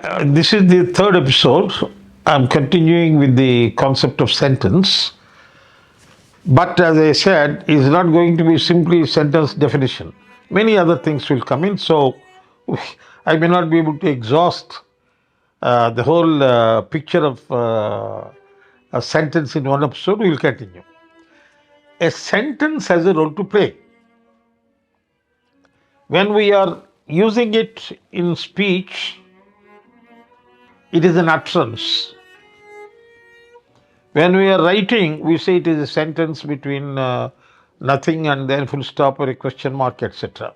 This is the third episode. I'm continuing with the concept of sentence. But as I said, it's not going to be simply sentence definition. Many other things will come in. So I may not be able to exhaust the whole picture of a sentence in one episode. We will continue. A sentence has a role to play. When we are using it in speech, it is an utterance. When we are writing, we say it is a sentence between nothing and then full stop or a question mark, etc.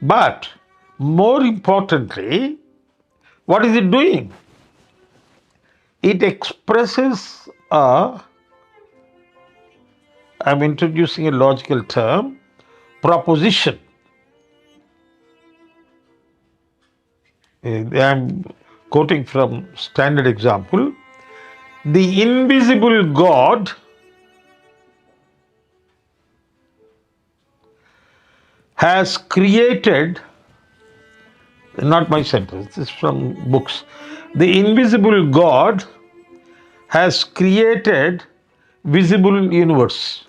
But more importantly, what is it doing? It expresses I'm introducing a logical term, proposition. I'm quoting from standard example. The invisible God has created, not my sentence, this is from books. The invisible God has created visible universe.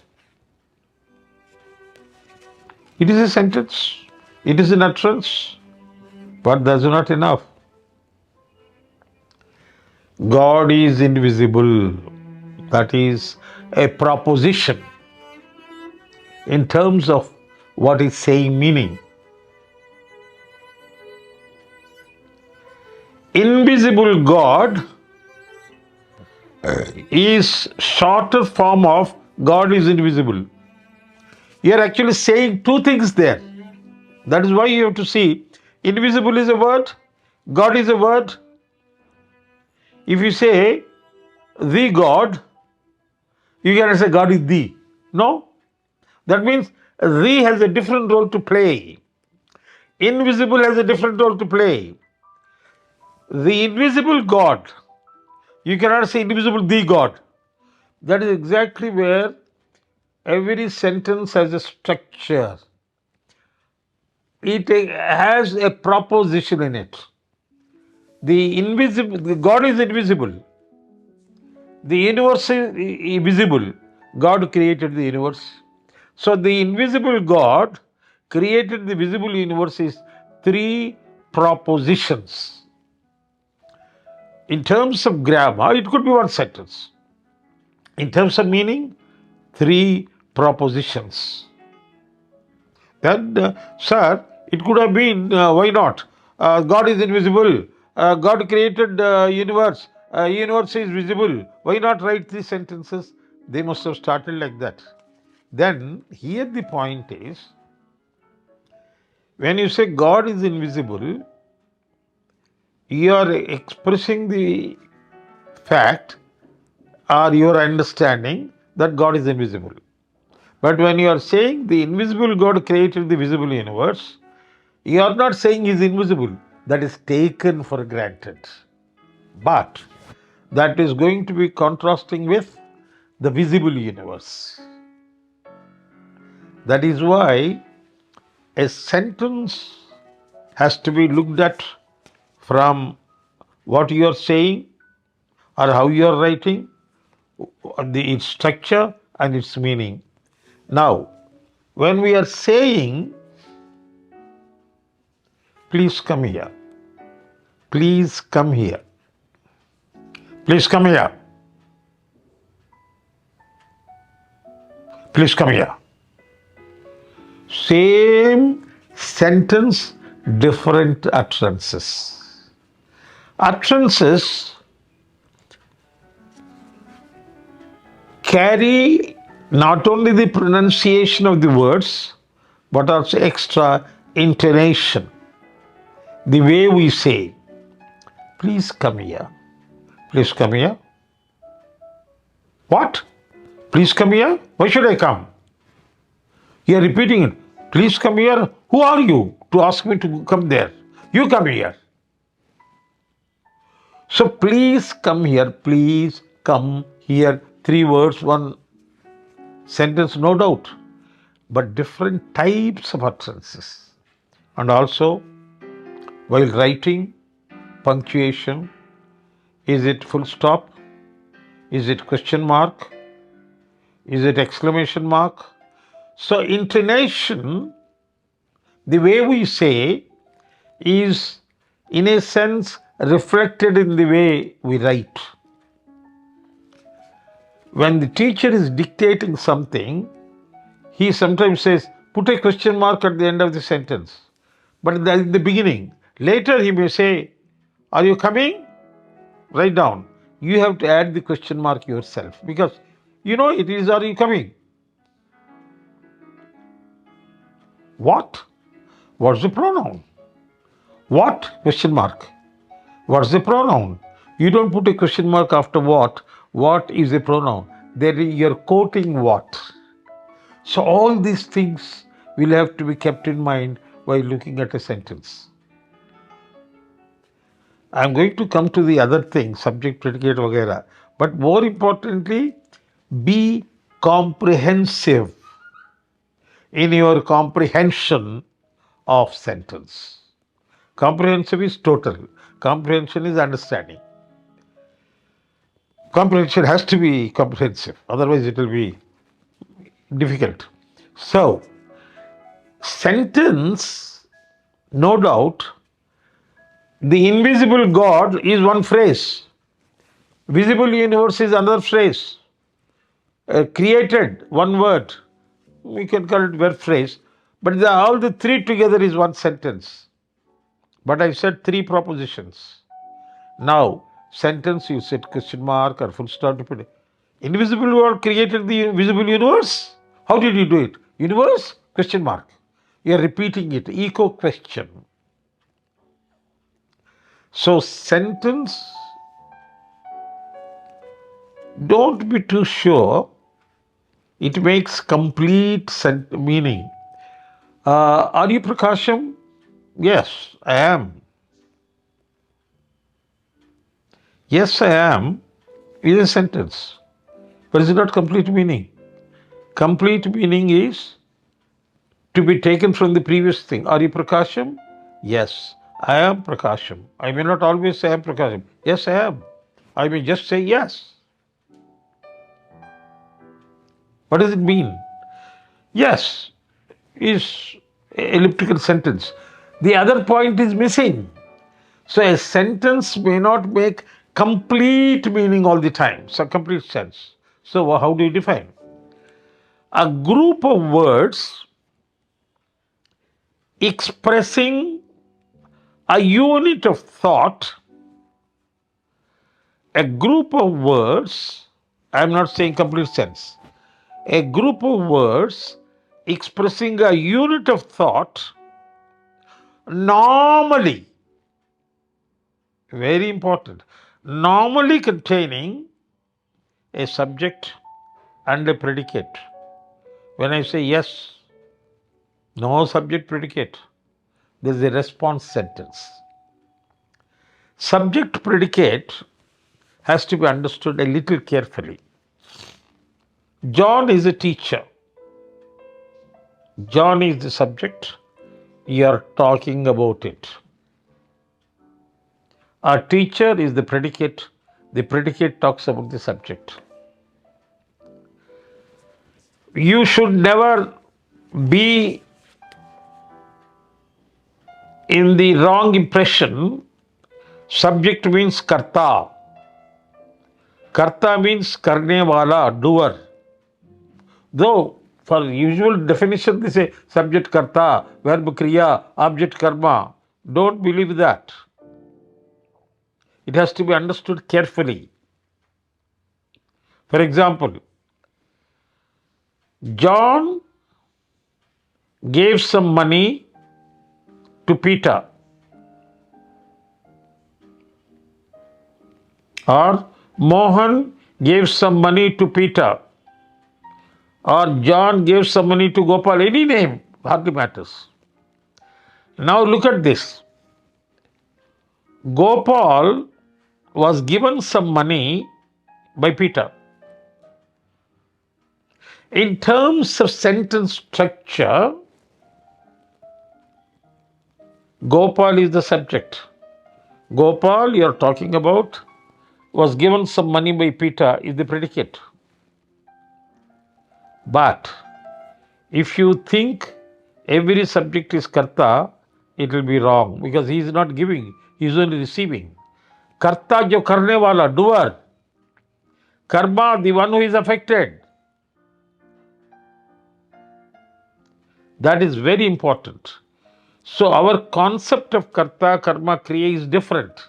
It is a sentence, it is an utterance, but that's not enough. God is invisible. That is a proposition in terms of what is saying meaning. Invisible God is shorter form of God is invisible. You are actually saying two things there. That is why you have to see invisible is a word, God is a word. If you say the God, you cannot say God is the. No. That means the has a different role to play. Invisible has a different role to play. The invisible God, you cannot say invisible the God. That is exactly where every sentence has a structure. It has a proposition in it. The God is invisible. The universe is visible. God created the universe. So the invisible God created the visible universe is three propositions. In terms of grammar, it could be one sentence. In terms of meaning, three propositions. Then, sir, it could have been, why not? God is invisible. God created universe. Universe is visible. Why not write three sentences? They must have started like that. Then, here the point is, when you say God is invisible, you are expressing the fact or your understanding that God is invisible. But when you are saying the invisible God created the visible universe, you are not saying He is invisible. That is taken for granted. But that is going to be contrasting with the visible universe. That is why a sentence has to be looked at from what you are saying or how you are writing, its structure and its meaning. Now, when we are saying, please come here, please come here, please come here, please come here. Same sentence, different utterances. Utterances carry not only the pronunciation of the words, but also extra intonation. The way we say, please come here, please come here. What? Please come here? Why should I come? You are repeating it. Please come here. Who are you to ask me to come there? You come here. So please come here, please come here. Three words, one sentence, no doubt. But different types of utterances. And also, while writing, punctuation? Is it full stop? Is it question mark? Is it exclamation mark? So intonation, the way we say, is in a sense reflected in the way we write. When the teacher is dictating something, he sometimes says, put a question mark at the end of the sentence. But in the beginning, later he may say, are you coming? Write down. You have to add the question mark yourself because you know it is, are you coming? What? What's the pronoun? What? Question mark. What's the pronoun? You don't put a question mark after what. What is a pronoun? There you're quoting what. So all these things will have to be kept in mind while looking at a sentence. I'm going to come to the other thing, subject, predicate, वगैरह. But more importantly, be comprehensive in your comprehension of sentence. Comprehensive is total. Comprehension is understanding. Comprehension has to be comprehensive, otherwise it will be difficult. So, sentence, no doubt, the invisible God is one phrase. Visible universe is another phrase. Created, one word. We can call it verb phrase. But all the three together is one sentence. But I said three propositions. Now, sentence, you said question mark or full stop. Invisible world created the visible universe. How did you do it? Universe? Question mark. You are repeating it. Echo question. So, sentence, don't be too sure. It makes complete meaning. Are you Prakasam? Yes, I am. Yes, I am is a sentence. But it's not complete meaning. Complete meaning is to be taken from the previous thing. Are you Prakasam? Yes, I am Prakasam. I may not always say I am Prakasam. Yes, I am. I may just say yes. What does it mean? Yes is elliptical sentence. The other point is missing. So a sentence may not make complete meaning all the time. So complete sense. So how do you define? A group of words expressing a unit of thought. A group of words, I am not saying complete sense. A group of words expressing a unit of thought, normally, very important, normally containing a subject and a predicate. When I say yes, no subject predicate, there is a response sentence. Subject predicate has to be understood a little carefully. John is a teacher. John is the subject. You are talking about it. A teacher is the predicate. The predicate talks about the subject. You should never be in the wrong impression. Subject means karta. Karta means karne wala, doer. Though for usual definition they say subject karta, verb kriya, object karma. Don't believe that. It has to be understood carefully. For example, John gave some money to Peter, or Mohan gave some money to Peter, or John gave some money to Gopal. Any name hardly matters. Now look at this. Gopal was given some money by Peter. In terms of sentence structure, Gopal is the subject. Gopal, you're talking about, was given some money by Peter is the predicate. But if you think every subject is karta, it will be wrong because he is not giving, he is only receiving. Karta jo karne wala, doer. Karma, the one who is affected. That is very important. So our concept of karta, karma, kriya is different.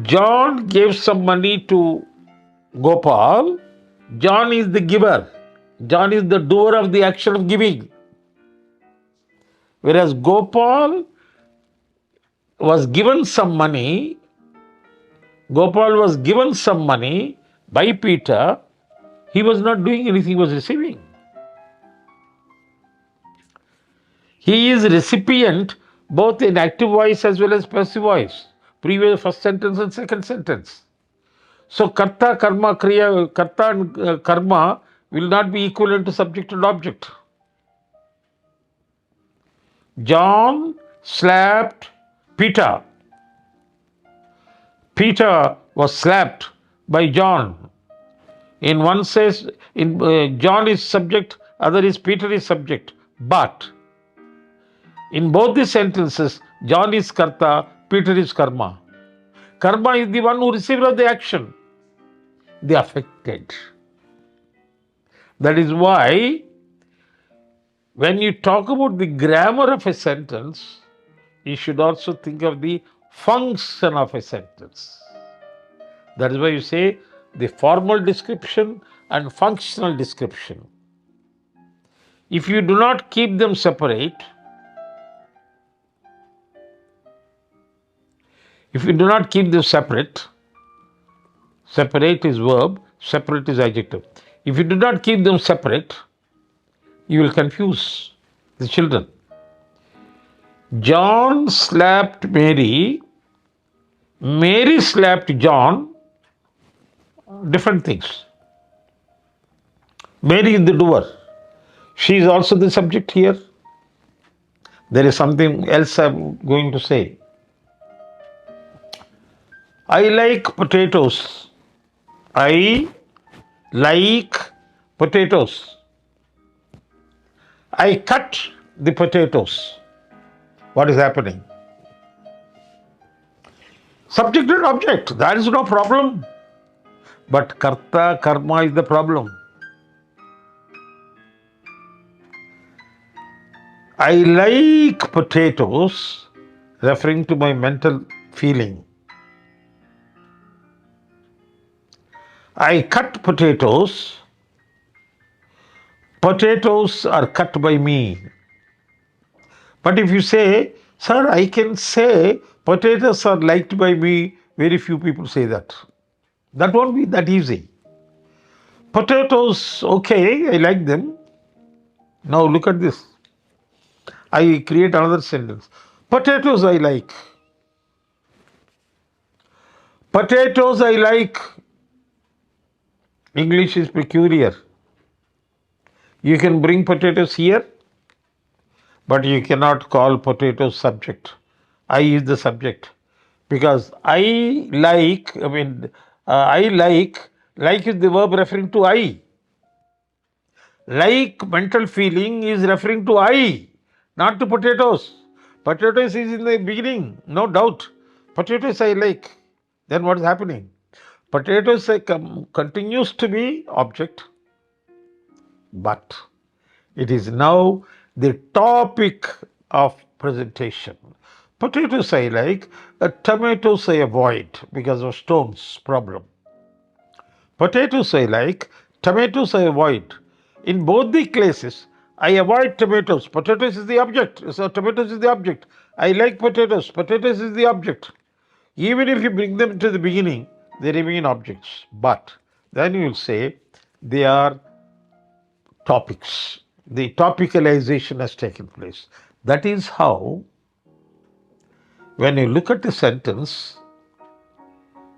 John gave some money to Gopal. John is the giver. John is the doer of the action of giving. Whereas Gopal was given some money. Gopal was given some money by Peter. He was not doing anything, he was receiving. He is recipient both in active voice as well as passive voice. Previous first sentence and second sentence. So karta, karma, kriya, karta and karma will not be equivalent to subject and object. John slapped Peter. Peter was slapped by John. In one says, John is subject, other is Peter is subject. But in both the sentences, John is karta, Peter is karma. Karma is the one who receives the action, the affected. That is why when you talk about the grammar of a sentence, you should also think of the function of a sentence. That is why you say the formal description and functional description. If you do not keep them separate, separate is verb, separate is adjective. If you do not keep them separate, you will confuse the children. John slapped Mary, Mary slapped John, different things. Mary is the doer. She is also the subject here. There is something else I'm going to say. I like potatoes. I like potatoes. I cut the potatoes. What is happening? Subject and object, that is no problem. But karta, karma is the problem. I like potatoes, referring to my mental feeling. I cut potatoes. Potatoes are cut by me. But if you say, sir, I can say potatoes are liked by me, very few people say that. That won't be that easy. Potatoes, okay, I like them. Now look at this. I create another sentence. Potatoes I like. Potatoes I like. English is peculiar. You can bring potatoes here, but you cannot call potatoes subject. I is the subject. Because I like is the verb referring to I. Like mental feeling is referring to I, not to potatoes. Potatoes is in the beginning, no doubt. Potatoes I like. Then what is happening? Potatoes continues to be object, but it is now the topic of presentation. Potatoes I like, tomatoes I avoid because of stones problem. Potatoes I like, tomatoes I avoid. In both the cases, I avoid tomatoes. Potatoes is the object. So tomatoes is the object. I like potatoes. Potatoes is the object. Even if you bring them to the beginning, they remain objects. But then you will say they are topics. The topicalization has taken place. That is how, when you look at the sentence,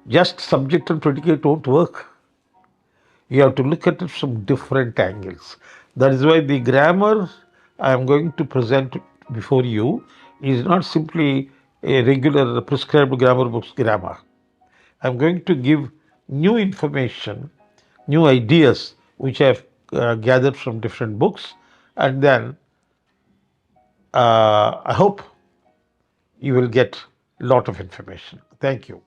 just subject and predicate won't work. You have to look at it from different angles. That is why the grammar I am going to present before you is not simply a regular prescribed grammar book's grammar. I'm going to give new information, new ideas which I've gathered from different books, and then I hope you will get a lot of information. Thank you.